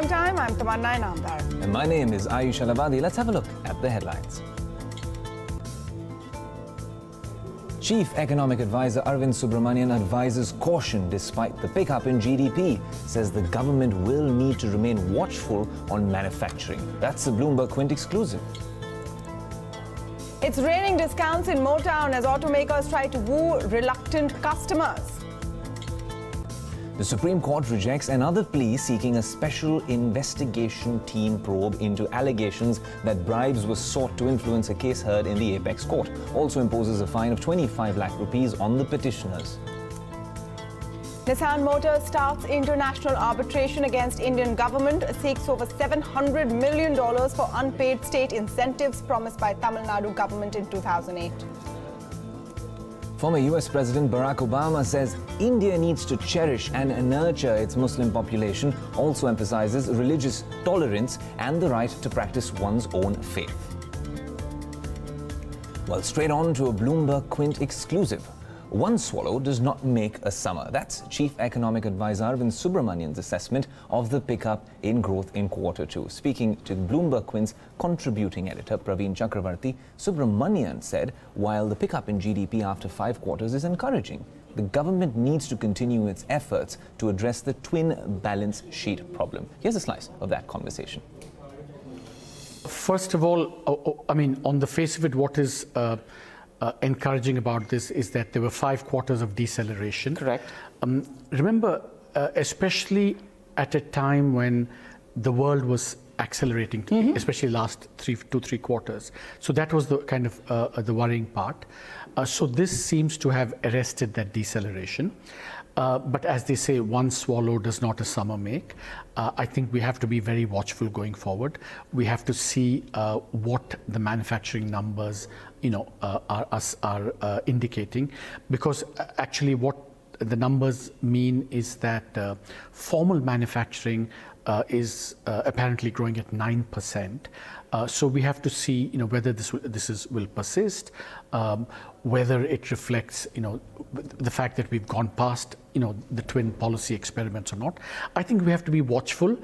Primetime, I'm Tamanna Inamdar. And my name is Ayush Alavadi. Let's have a look at the headlines. Chief Economic Advisor Arvind Subramanian advises caution despite the pickup in GDP. Says the government will need to remain watchful on manufacturing. That's a Bloomberg Quint exclusive. It's raining discounts in Motown as automakers try to woo reluctant customers. The Supreme Court rejects another plea seeking a special investigation team probe into allegations that bribes were sought to influence a case heard in the Apex Court. Also imposes a fine of 25 lakh rupees on the petitioners. Nissan Motors starts international arbitration against Indian government, seeks over $700 million for unpaid state incentives promised by Tamil Nadu government in 2008. Former US President Barack Obama says India needs to cherish and nurture its Muslim population, also emphasizes religious tolerance and the right to practice one's own faith. Well, straight on to a Bloomberg Quint exclusive. One swallow does not make a summer. That's Chief Economic Advisor Arvind Subramanian's assessment of the pickup in growth in Q2. Speaking to Bloomberg Quint's contributing editor Praveen Chakravarti, Subramanian said while the pickup in GDP after 5 quarters is encouraging, the government needs to continue its efforts to address the twin balance sheet problem. Here's a slice of that conversation. First of all, I mean, on the face of it, what is encouraging about this is that there were 5 quarters of deceleration. Correct. Remember, especially at a time when the world was accelerating, especially last 2-3 quarters. So that was the kind of the worrying part. So this seems to have arrested that deceleration. But as they say, one swallow does not a summer make. I think we have to be very watchful going forward. We have to see what the manufacturing numbers, are indicating, because actually what the numbers mean is that formal manufacturing is apparently growing at 9%. So we have to see, whether this will persist, whether it reflects, the fact that we've gone past, the twin policy experiments or not. I think we have to be watchful,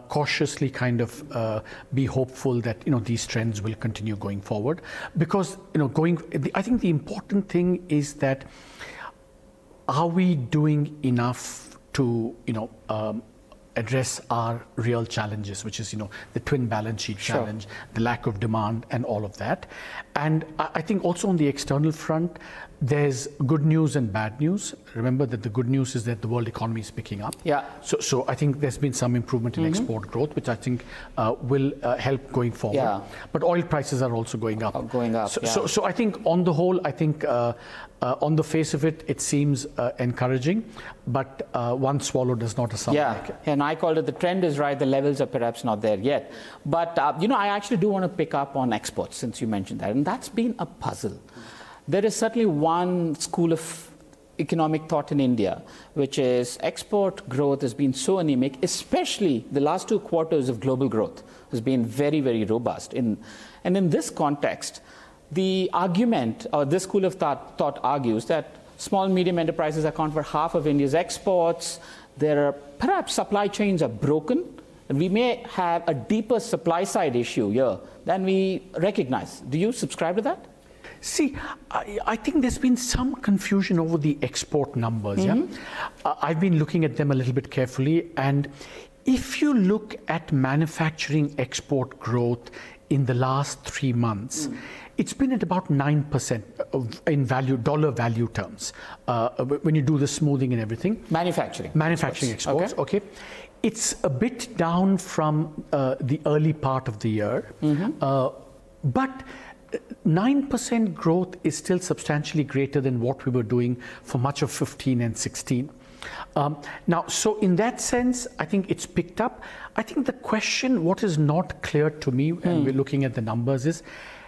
cautiously kind of be hopeful that, these trends will continue going forward. Because, I think the important thing is that are we doing enough to, address our real challenges, which is, the twin balance sheet challenge, the lack of demand and all of that. And I think also on the external front, there's good news and bad news. Remember that the good news is that the world economy is picking up. Yeah. So I think there's been some improvement in export growth, which I think will help going forward. Yeah. But oil prices are also going up. So I think on the whole, I think on the face of it, it seems encouraging, but one swallow does not a summer make. And I called it the trend is right, the levels are perhaps not there yet. But, I actually do want to pick up on exports since you mentioned that, and that's been a puzzle. There is certainly one school of economic thought in India, which is export growth has been so anemic, especially the last 2 quarters of global growth has been very, very robust. And in this context, the argument, or this school of thought argues that small and medium enterprises account for half of India's exports. There are perhaps supply chains are broken, and we may have a deeper supply side issue here than we recognize. Do you subscribe to that? See, I think there's been some confusion over the export numbers. I've been looking at them a little bit carefully, and if you look at manufacturing export growth in the last 3 months, it's been at about 9% in value, dollar value terms, when you do the smoothing and everything. Manufacturing exports, okay. It's a bit down from the early part of the year, but 9% growth is still substantially greater than what we were doing for much of 15 and 16. Now, so in that sense, I think it's picked up. I think the question, what is not clear to me when we're looking at the numbers is,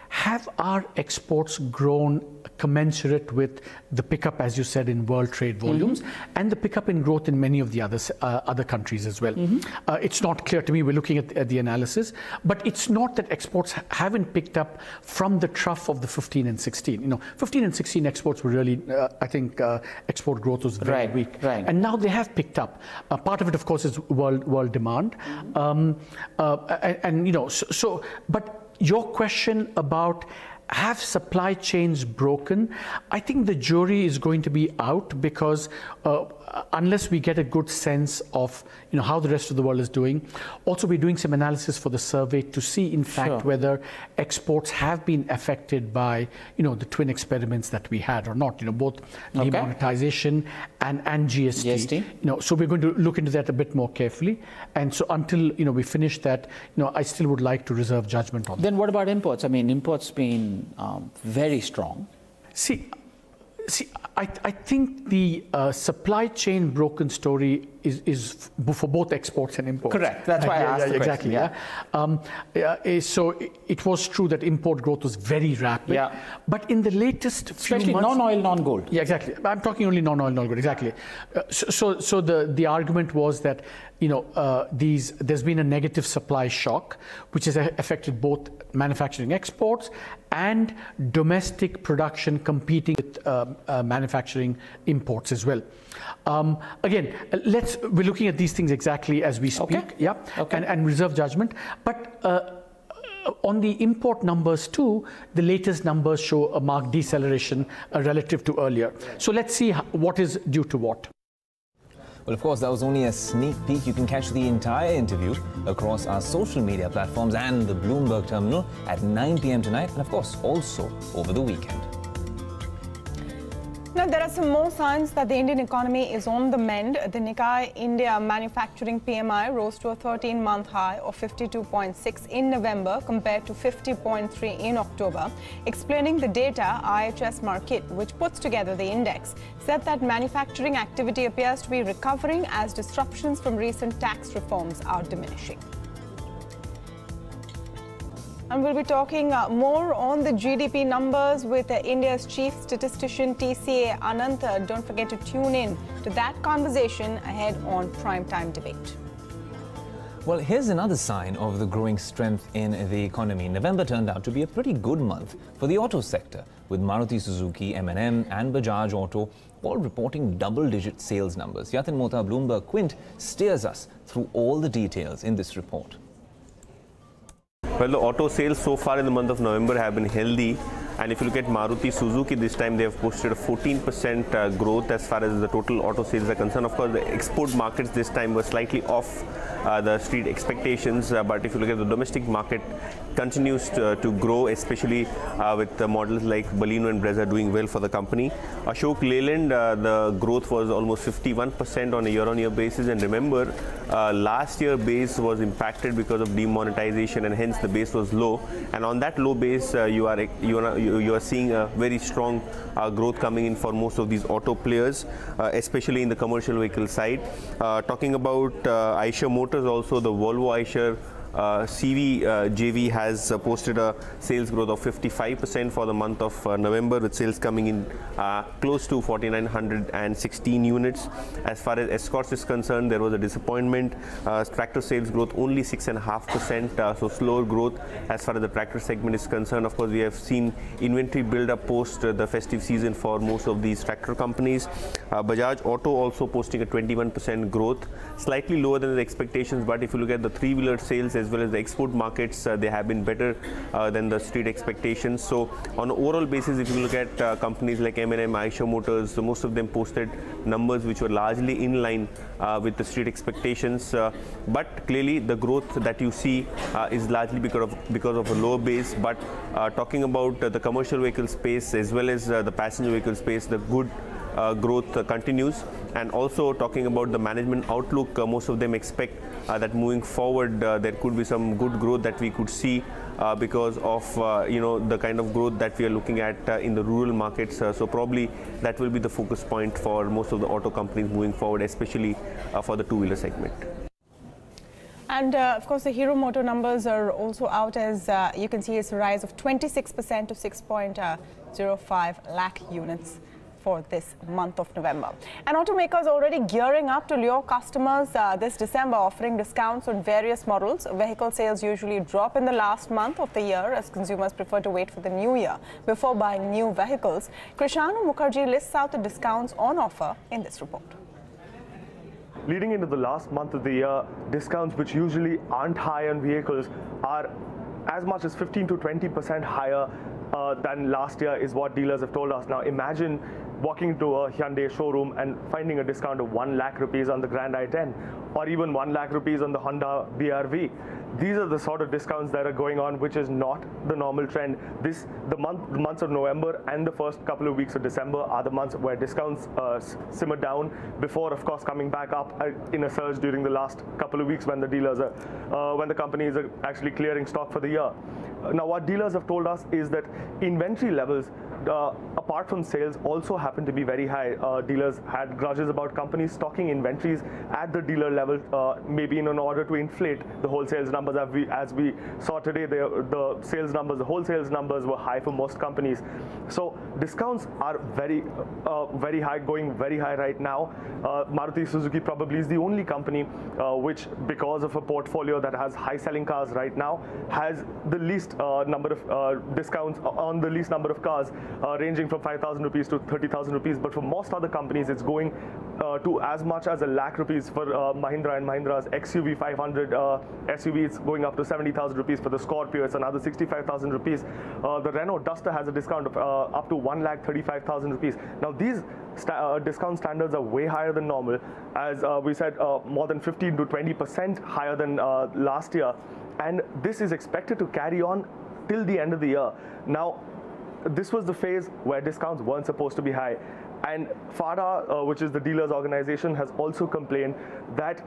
have our exports grown commensurate with the pickup, as you said, in world trade volumes and the pickup in growth in many of the other countries as well? It's not clear to me. We're looking at the analysis, but it's not that exports haven't picked up from the trough of the 15 and 16. You know, 15 and 16 exports were really, I think, export growth was very weak, and now they have picked up. Part of it, of course, is world demand, and you know, but your question about have supply chains broken, I think the jury is going to be out, because unless we get a good sense of, you know, how the rest of the world is doing. Also, we're doing some analysis for the survey to see, in fact, whether exports have been affected by, you know, the twin experiments that we had or not. You know, both demonetization and GST. You know, so we're going to look into that a bit more carefully. And so until, you know, we finish that, you know, I still would like to reserve judgment on that. Then what about imports? I mean, imports been very strong. See, I think the supply chain broken story is for both exports and imports. Correct. That's why I asked the question. Exactly. So it was true that import growth was very rapid. But in the latest especially few months, non-oil, non-gold. Yeah, exactly. I'm talking only non-oil, non-gold. Exactly. So the argument was that, you know, there's been a negative supply shock, which has affected both manufacturing exports and domestic production competing with manufacturing imports as well. Again, we're looking at these things exactly as we speak, and reserve judgment. But on the import numbers too, the latest numbers show a marked deceleration relative to earlier. So let's see what is due to what. Well, of course, that was only a sneak peek. You can catch the entire interview across our social media platforms and the Bloomberg terminal at 9 p.m. tonight, and of course also over the weekend. Now, there are some more signs that the Indian economy is on the mend. The Nikkei India Manufacturing PMI rose to a 13-month high of 52.6 in November compared to 50.3 in October. Explaining the data, IHS Markit, which puts together the index, said that manufacturing activity appears to be recovering as disruptions from recent tax reforms are diminishing. And we'll be talking more on the GDP numbers with India's chief statistician TCA Ananta. Don't forget to tune in to that conversation ahead on Primetime Debate. Well, here's another sign of the growing strength in the economy. November turned out to be a pretty good month for the auto sector, with Maruti Suzuki, M&M and Bajaj Auto all reporting double-digit sales numbers. Yatin Mota, Bloomberg Quint, steers us through all the details in this report. Well, the auto sales so far in the month of November have been healthy, and if you look at Maruti Suzuki, this time they have posted a 14% growth as far as the total auto sales are concerned. Of course, the export markets this time were slightly off the street expectations, but if you look at the domestic market, continues to grow, especially with the models like Baleno and Brezza doing well for the company. Ashok Leyland, the growth was almost 51% on a year-on-year basis, and remember, last year base was impacted because of demonetization, and hence the base was low. And on that low base, you are seeing a very strong growth coming in for most of these auto players, especially in the commercial vehicle side. Talking about Eicher Motors, also the Volvo Eicher CV JV has posted a sales growth of 55% for the month of November, with sales coming in close to 4,916 units. As far as Escorts is concerned, there was a disappointment. Tractor sales growth only 6.5%, so slower growth as far as the tractor segment is concerned. Of course, we have seen inventory build up post the festive season for most of these tractor companies. Bajaj Auto also posting a 21% growth, slightly lower than the expectations, but if you look at the three-wheeler sales as well as the export markets, they have been better than the street expectations. So on an overall basis, if you look at companies like M&M, Eicher Motors, so most of them posted numbers which were largely in line with the street expectations. But clearly the growth that you see is largely because of a lower base. But talking about the commercial vehicle space as well as the passenger vehicle space, the good growth continues. And also talking about the management outlook, most of them expect that moving forward there could be some good growth that we could see because of the kind of growth that we are looking at in the rural markets. So probably that will be the focus point for most of the auto companies moving forward, especially for the two-wheeler segment. And of course, the Hero Motor numbers are also out, as you can see it's a rise of 26% to 6.05 lakh units for this month of November. And automakers already gearing up to lure customers this December, offering discounts on various models. Vehicle sales usually drop in the last month of the year as consumers prefer to wait for the new year before buying new vehicles. Krishanu Mukherjee lists out the discounts on offer in this report. Leading into the last month of the year, discounts which usually aren't high on vehicles are as much as 15 to 20% higher than last year is what dealers have told us. Now imagine walking into a Hyundai showroom and finding a discount of 1 lakh rupees on the Grand i10 or even 1 lakh rupees on the Honda BRV. These are the sort of discounts that are going on, which is not the normal trend. The months of November and the first couple of weeks of December are the months where discounts simmer down before, of course, coming back up in a surge during the last couple of weeks when the dealers when the companies are actually clearing stock for the year. Now, what dealers have told us is that inventory levels, apart from sales, also happen to be very high. Dealers had grudges about companies stocking inventories at the dealer level, maybe in order to inflate the wholesale numbers. As we saw today, the sales numbers, the wholesale numbers were high for most companies. So discounts are very high, going very high right now. Maruti Suzuki probably is the only company which, because of a portfolio that has high selling cars right now, has the least number of discounts on the least number of cars, ranging from 5,000 rupees to 30,000 rupees. But for most other companies, it's going to as much as 1 lakh rupees for Mahindra and Mahindra's XUV 500 SUV. It's going up to 70,000 rupees for the Scorpio. It's another 65,000 rupees. The Renault Duster has a discount of up to 1,35,000 rupees. Now these discount standards are way higher than normal. As we said, more than 15 to 20% higher than last year. And this is expected to carry on till the end of the year. Now, this was the phase where discounts weren't supposed to be high. And FADA, which is the dealers organization, has also complained that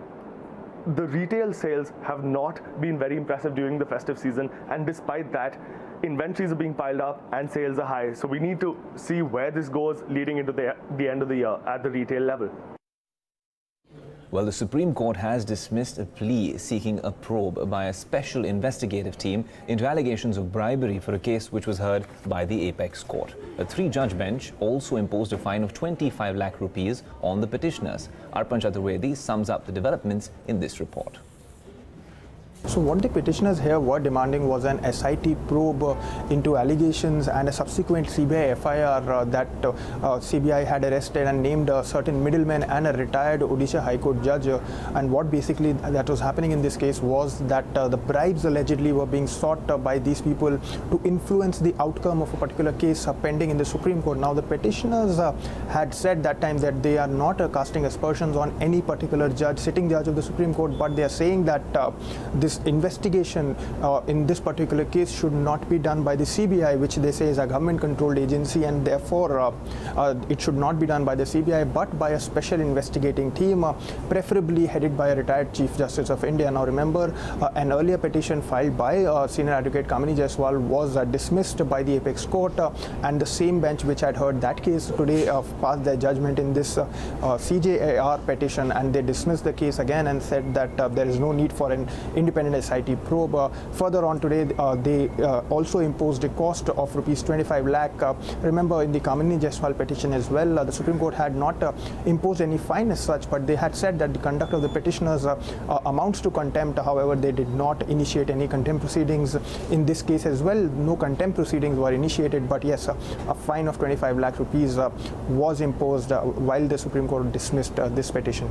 the retail sales have not been very impressive during the festive season. And despite that, inventories are being piled up and sales are high. So we need to see where this goes leading into the end of the year at the retail level. Well, the Supreme Court has dismissed a plea seeking a probe by a special investigative team into allegations of bribery for a case which was heard by the Apex Court. A 3-judge bench also imposed a fine of 25 lakh rupees on the petitioners. Arpan Chaturvedi sums up the developments in this report. So what the petitioners here were demanding was an SIT probe into allegations and a subsequent CBI FIR that CBI had arrested and named a certain middleman and a retired Odisha High Court judge. And what basically that was happening in this case was that the bribes allegedly were being sought by these people to influence the outcome of a particular case pending in the Supreme Court. Now the petitioners had said that time that they are not casting aspersions on any particular judge, sitting judge of the Supreme Court, but they are saying that this investigation in this particular case should not be done by the CBI, which they say is a government-controlled agency, and therefore it should not be done by the CBI but by a special investigating team, preferably headed by a retired Chief Justice of India. Now remember, an earlier petition filed by Senior Advocate Kamini Jaiswal was dismissed by the Apex Court, and the same bench which had heard that case today passed their judgment in this CJAR petition, and they dismissed the case again and said that there is no need for an independent SIT probe. Further on today, they also imposed a cost of rupees 25 lakh. Remember, in the Kamini Jaiswal petition as well, the Supreme Court had not imposed any fine as such, but they had said that the conduct of the petitioners amounts to contempt. However, they did not initiate any contempt proceedings in this case as well. No contempt proceedings were initiated, but yes, a fine of 25 lakh rupees was imposed while the Supreme Court dismissed this petition.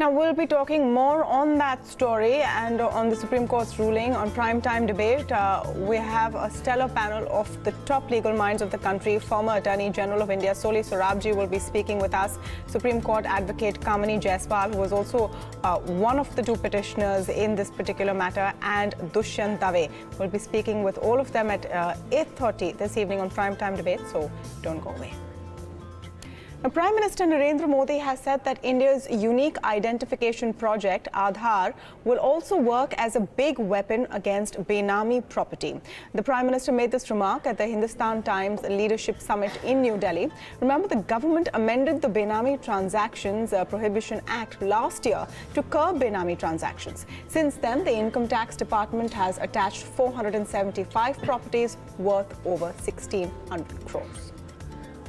Now, we'll be talking more on that story and on the Supreme Court's ruling on Primetime Debate. We have a stellar panel of the top legal minds of the country. Former Attorney General of India, Soli Sorabji, will be speaking with us. Supreme Court Advocate Kamini Jaiswal, who was also one of the 2 petitioners in this particular matter, and Dushyant Dave. We'll be speaking with all of them at 8:30 this evening on Primetime Debate, so don't go away. Now, Prime Minister Narendra Modi has said that India's unique identification project, Aadhaar, will also work as a big weapon against Benami property. The Prime Minister made this remark at the Hindustan Times Leadership Summit in New Delhi. Remember, the government amended the Benami Transactions Prohibition Act last year to curb Benami transactions. Since then, the Income Tax Department has attached 475 properties worth over 1,600 crores.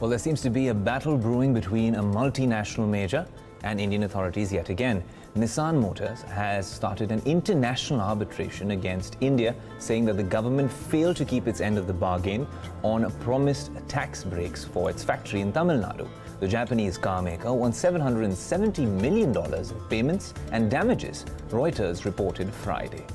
Well, there seems to be a battle brewing between a multinational major and Indian authorities yet again. Nissan Motors has started an international arbitration against India, saying that the government failed to keep its end of the bargain on promised tax breaks for its factory in Tamil Nadu. The Japanese car maker won $770 million in payments and damages, Reuters reported Friday.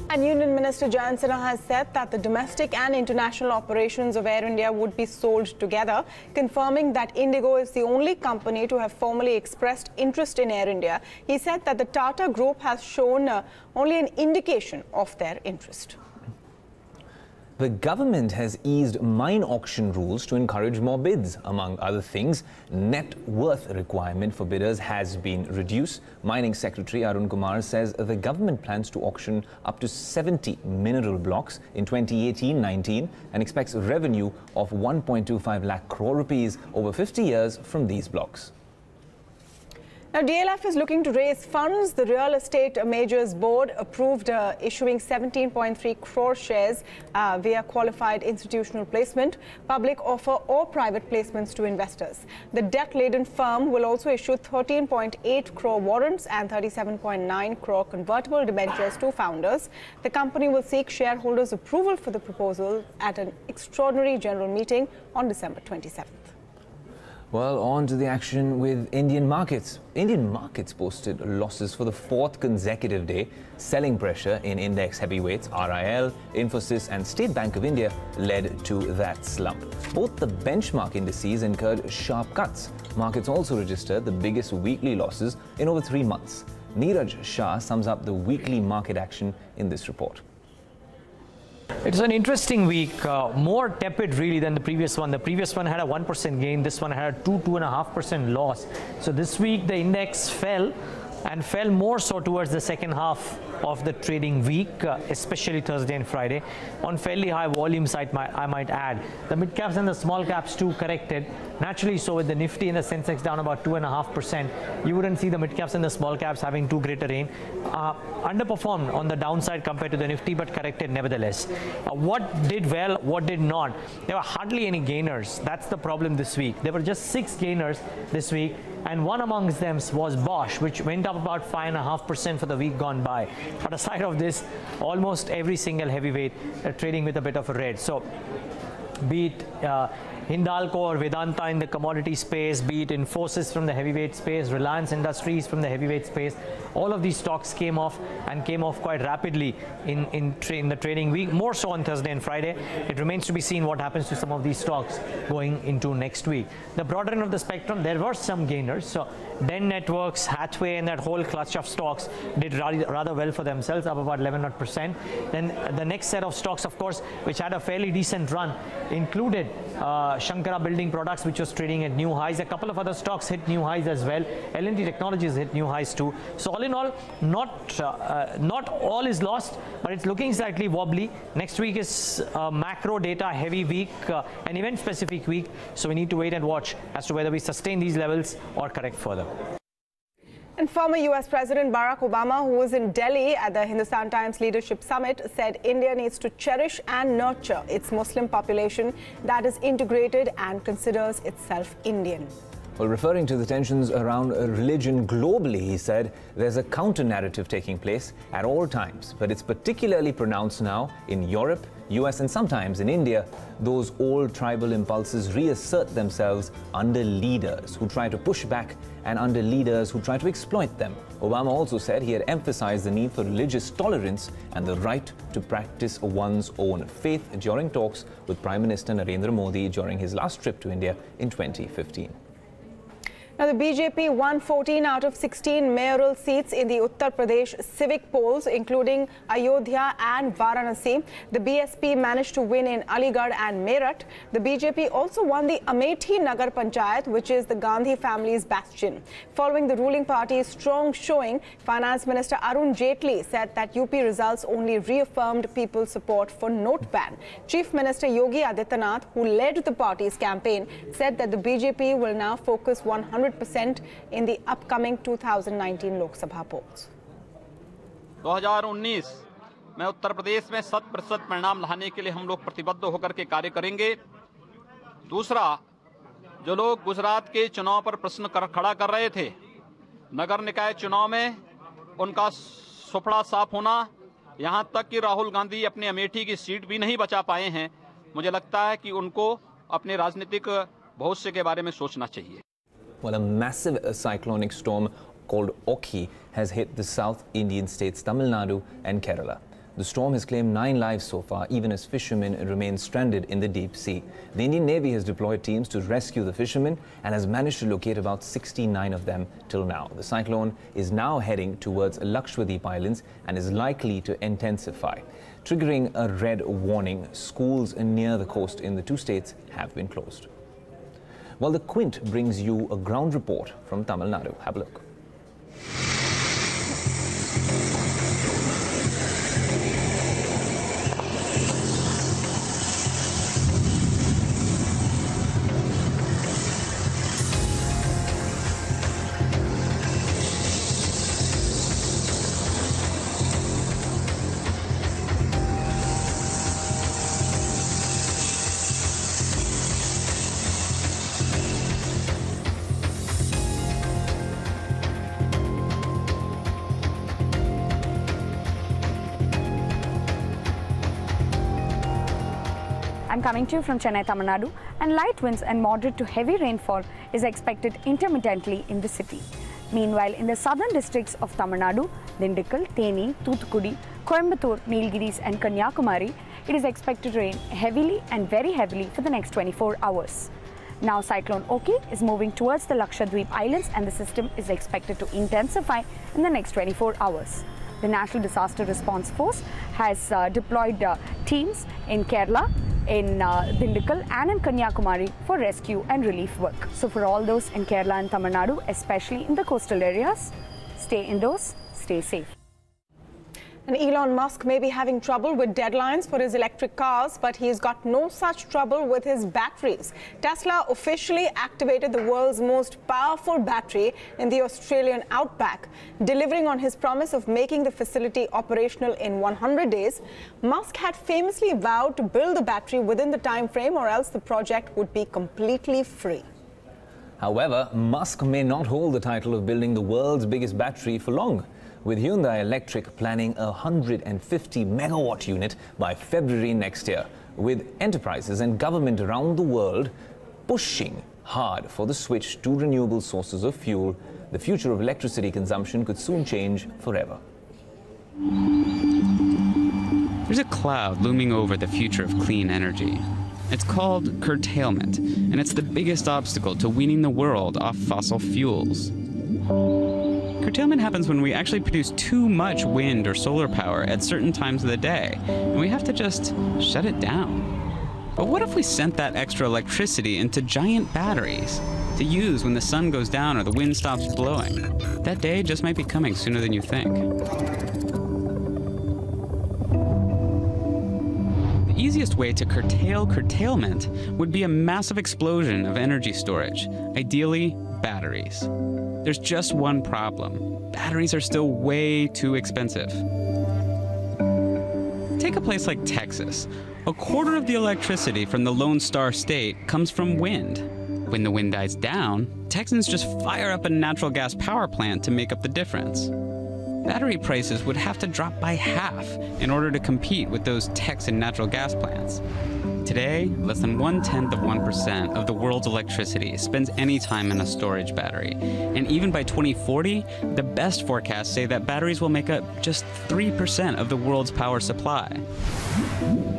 And Union Minister Jayant Sinha has said that the domestic and international operations of Air India would be sold together, confirming that Indigo is the only company to have formally expressed interest in Air India. He said that the Tata Group has shown only an indication of their interest. The government has eased mine auction rules to encourage more bids. Among other things, net worth requirement for bidders has been reduced. Mining Secretary Arun Kumar says the government plans to auction up to 70 mineral blocks in 2018-19 and expects revenue of 1.25 lakh crore rupees over 50 years from these blocks. Now, DLF is looking to raise funds. The Real Estate Majors Board approved issuing 17.3 crore shares via qualified institutional placement, public offer or private placements to investors. The debt-laden firm will also issue 13.8 crore warrants and 37.9 crore convertible debentures to founders. The company will seek shareholders' approval for the proposal at an extraordinary general meeting on December 27th. Well, on to the action with Indian markets. Indian markets posted losses for the fourth consecutive day. Selling pressure in index heavyweights, RIL, Infosys and State Bank of India led to that slump. Both the benchmark indices incurred sharp cuts. Markets also registered the biggest weekly losses in over 3 months. Neeraj Shah sums up the weekly market action in this report. It's an interesting week, more tepid really than the previous one. The previous one had a 1% gain, this one had a 2.5% loss. So this week the index fell and fell more so towards the second half of the trading week, especially Thursday and Friday, on fairly high volumes, I might add. The mid caps and the small caps too corrected. Naturally so, with the Nifty and the Sensex down about 2.5%, you wouldn't see the mid caps and the small caps having too great a reign. Underperformed on the downside compared to the Nifty, but corrected nevertheless. What did well, what did not? There were hardly any gainers. That's the problem this week. There were just 6 gainers this week, and one amongst them was Bosch, which went up about 5.5% for the week gone by. But aside of this, almost every single heavyweight trading with a bit of a red. So be it Hindalco or Vedanta in the commodity space, be it Infosys from the heavyweight space, Reliance Industries from the heavyweight space, all of these stocks came off and came off quite rapidly in the trading week, more so on Thursday and Friday. It remains to be seen what happens to some of these stocks going into next week. The broader end of the spectrum, there were some gainers. So Den Networks, Hathway and that whole clutch of stocks did rather well for themselves, up about 11%. Then the next set of stocks, of course, which had a fairly decent run, included Shankara Building Products, which was trading at new highs. A couple of other stocks hit new highs as well. L&T Technologies hit new highs too. So all in all, not all is lost, but it's looking slightly wobbly. Next week is macro data heavy week, an event specific week. So we need to wait and watch as to whether we sustain these levels or correct further. And former US President Barack Obama, who was in Delhi at the Hindustan Times Leadership Summit, said India needs to cherish and nurture its Muslim population that is integrated and considers itself Indian. Well, referring to the tensions around religion globally, he said there's a counter-narrative taking place at all times, but it's particularly pronounced now in Europe, US and sometimes in India. Those old tribal impulses reassert themselves under leaders who try to push back and under leaders who try to exploit them. Obama also said he had emphasized the need for religious tolerance and the right to practice one's own faith during talks with Prime Minister Narendra Modi during his last trip to India in 2015. Now, the BJP won 14 out of 16 mayoral seats in the Uttar Pradesh civic polls, including Ayodhya and Varanasi. The BSP managed to win in Aligarh and Meerut. The BJP also won the Amethi Nagar Panchayat, which is the Gandhi family's bastion. Following the ruling party's strong showing, Finance Minister Arun Jaitley said that UP results only reaffirmed people's support for note ban. Chief Minister Yogi Adityanath, who led the party's campaign, said that the BJP will now focus 100% in the upcoming 2019 Lok Sabha polls. 2019 में उत्तर प्रदेश में 100% परिणाम लाने के लिए हम लोग प्रतिबद्ध होकर के कार्य करेंगे। दूसरा, जो लोग गुजरात के चुनाव पर प्रश्न खड़ा कर रहे थे, नगर निकाय चुनाव में उनका सुपड़ा साफ होना, यहां तक कि राहुल गांधी अपने अमेठी की सीट भी नहीं बचा पाए हैं, मुझे लगता है कि उनको अपने राजनीतिक भविष्य के बारे में सोचना चाहिए। Well, a massive cyclonic storm called Okhi has hit the South Indian states Tamil Nadu and Kerala. The storm has claimed 9 lives so far, even as fishermen remain stranded in the deep sea. The Indian Navy has deployed teams to rescue the fishermen and has managed to locate about 69 of them till now. The cyclone is now heading towards Lakshadweep Islands and is likely to intensify, triggering a red warning. Schools near the coast in the 2 states have been closed. Well, the Quint brings you a ground report from Tamil Nadu. Have a look. I'm coming to you from Chennai, Tamil Nadu, and light winds and moderate to heavy rainfall is expected intermittently in the city. Meanwhile, in the southern districts of Tamil Nadu, Dindigul, Theni, Thoothukudi, Coimbatore, Nilgiris and Kanyakumari, it is expected to rain heavily and very heavily for the next 24 hours. Now, Cyclone Okhi is moving towards the Lakshadweep Islands and the system is expected to intensify in the next 24 hours. The National Disaster Response Force has deployed teams in Kerala, in Dindigul and in Kanyakumari for rescue and relief work. So for all those in Kerala and Tamil Nadu, especially in the coastal areas, stay indoors, stay safe. And Elon Musk may be having trouble with deadlines for his electric cars, but he's got no such trouble with his batteries. Tesla officially activated the world's most powerful battery in the Australian outback. Delivering on his promise of making the facility operational in 100 days, Musk had famously vowed to build the battery within the time frame, or else the project would be completely free. However, Musk may not hold the title of building the world's biggest battery for long, with Hyundai Electric planning a 150 megawatt unit by February next year, with enterprises and government around the world pushing hard for the switch to renewable sources of fuel. The future of electricity consumption could soon change forever. There's a cloud looming over the future of clean energy. It's called curtailment, and it's the biggest obstacle to weaning the world off fossil fuels. Curtailment happens when we actually produce too much wind or solar power at certain times of the day, and we have to just shut it down. But what if we sent that extra electricity into giant batteries to use when the sun goes down or the wind stops blowing? That day just might be coming sooner than you think. The easiest way to curtail curtailment would be a massive explosion of energy storage, ideally batteries. There's just one problem. Batteries are still way too expensive. Take a place like Texas. A quarter of the electricity from the Lone Star State comes from wind. When the wind dies down, Texans just fire up a natural gas power plant to make up the difference. Battery prices would have to drop by half in order to compete with those Texan natural gas plants. Today, less than 0.1% of the world's electricity spends any time in a storage battery. And even by 2040, the best forecasts say that batteries will make up just 3% of the world's power supply.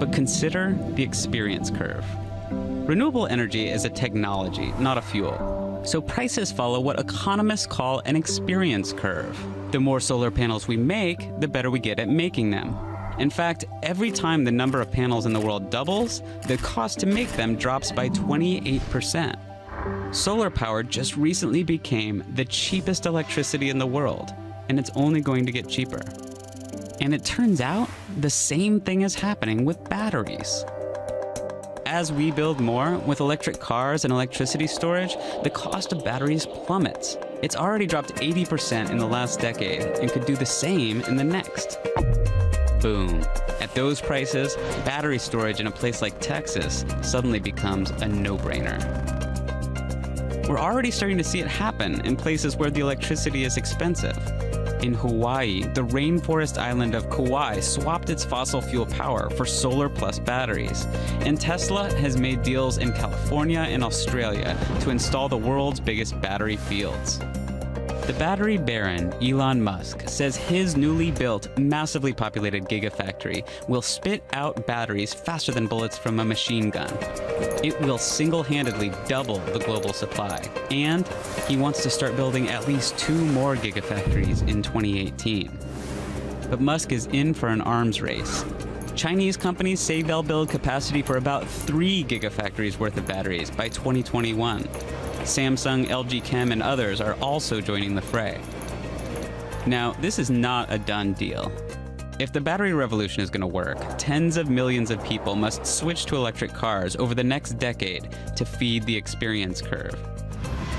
But consider the experience curve. Renewable energy is a technology, not a fuel. so prices follow what economists call an experience curve. The more solar panels we make, the better we get at making them. In fact, every time the number of panels in the world doubles, the cost to make them drops by 28%. Solar power just recently became the cheapest electricity in the world, and it's only going to get cheaper. And it turns out the same thing is happening with batteries. As we build more with electric cars and electricity storage, the cost of batteries plummets. It's already dropped 80% in the last decade and could do the same in the next. Boom. At those prices, battery storage in a place like Texas suddenly becomes a no-brainer. We're already starting to see it happen in places where the electricity is expensive. In Hawaii, the rainforest island of Kauai swapped its fossil fuel power for solar plus batteries. And Tesla has made deals in California and Australia to install the world's biggest battery fields. The battery baron, Elon Musk, says his newly built, massively populated gigafactory will spit out batteries faster than bullets from a machine gun. It will single-handedly double the global supply. And he wants to start building at least 2 more gigafactories in 2018. But Musk is in for an arms race. Chinese companies say they'll build capacity for about 3 gigafactories worth of batteries by 2021. Samsung, LG Chem, and others are also joining the fray. Now, this is not a done deal. If the battery revolution is going to work, tens of millions of people must switch to electric cars over the next decade to feed the experience curve.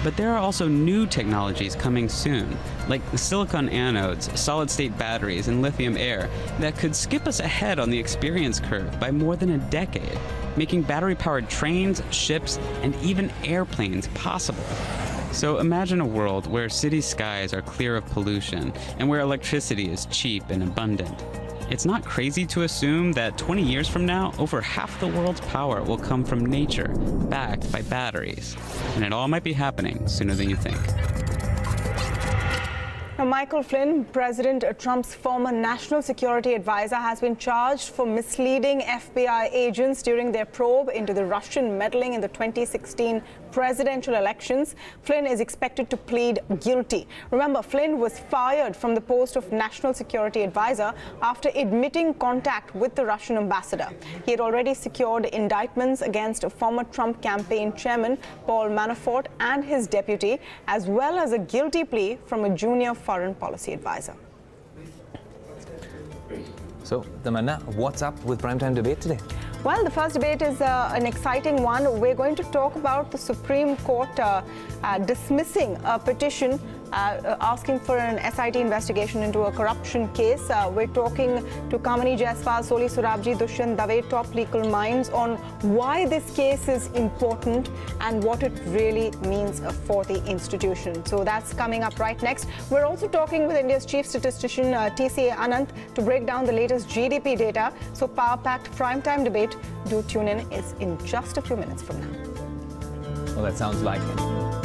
But there are also new technologies coming soon, like the silicon anodes, solid-state batteries, and lithium air, that could skip us ahead on the experience curve by more than a decade, making battery-powered trains, ships, and even airplanes possible. So imagine a world where city skies are clear of pollution and where electricity is cheap and abundant. It's not crazy to assume that 20 years from now, over half the world's power will come from nature, backed by batteries. And it all might be happening sooner than you think. Now, Michael Flynn, President Trump's former national security advisor, has been charged for misleading FBI agents during their probe into the Russian meddling in the 2016 presidential elections. Flynn is expected to plead guilty. Remember, Flynn was fired from the post of national security advisor after admitting contact with the Russian ambassador. He had already secured indictments against former Trump campaign chairman Paul Manafort and his deputy, as well as a guilty plea from a junior foreign policy advisor. So, Tamanna, what's up with Primetime Debate today? Well, the first debate is an exciting one. We're going to talk about the Supreme Court dismissing a petition asking for an SIT investigation into a corruption case. We're talking to Kamini Jaiswal, Soli Surabji, Dushyant Dave, top legal minds, on why this case is important and what it really means for the institution. So that's coming up right next. We're also talking with India's chief statistician, TCA Anant, to break down the latest GDP data. So power-packed Primetime Debate, do tune in, is in just a few minutes from now. Well, that sounds like it.